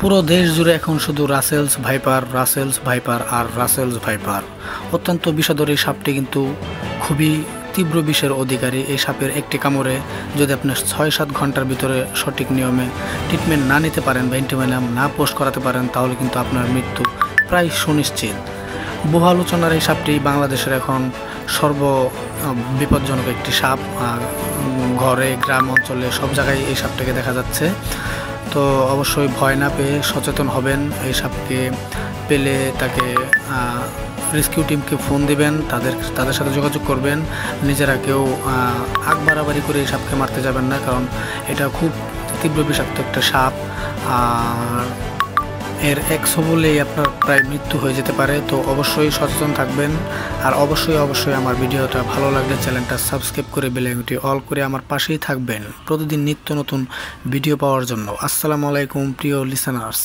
পুরো দেশ জুড়ে এখন শুধু রাসেলস ভাইপার আর রাসেলস ভাইপার। অত্যন্ত বিষধর এই সাপটি কিন্তু খুবই তীব্র বিষের অধিকারী। এই সাপের একটি কামড়ে যদি আপনি ৬-৭ ঘন্টার ভিতরে সঠিক নিয়মে ট্রিটমেন্ট না নিতে পারেন বা অ্যান্টিভেনাম না পোস্ট করাতে পারেন, তাহলে কিন্তু আপনার মৃত্যু প্রায় সুনিশ্চিত। বহু আলোচনার এই সাপটি বাংলাদেশের এখন সর্ব বিপজ্জনক একটি সাপ। ঘরে, গ্রাম অঞ্চলে সব জায়গায় এই সাপটাকে দেখা যাচ্ছে। তো অবশ্যই ভয় না পেয়ে সচেতন হবেন। এই সাপকে পেলে তাকে রেস্কিউ টিমকে ফোন দিবেন, তাদের সাথে যোগাযোগ করবেন। নিজেরা কেউ আগ বাড়াবাড়ি করে এই সাপকে মারতে যাবেন না, কারণ এটা খুব তীব্র বিষাক্ত একটা সাপ। আর এর এক ছোবলেই আপনার প্রায় মৃত্যু হয়ে যেতে পারে। তো অবশ্যই সচেতন থাকবেন। আর অবশ্যই আমার ভিডিওটা ভালো লাগলে চ্যানেলটা সাবস্ক্রাইব করে বেল আইকনটি অল করে আমার পাশেই থাকবেন প্রতিদিন নিত্য নতুন ভিডিও পাওয়ার জন্য। আসসালামু আলাইকুম প্রিয় লিসেনার্স।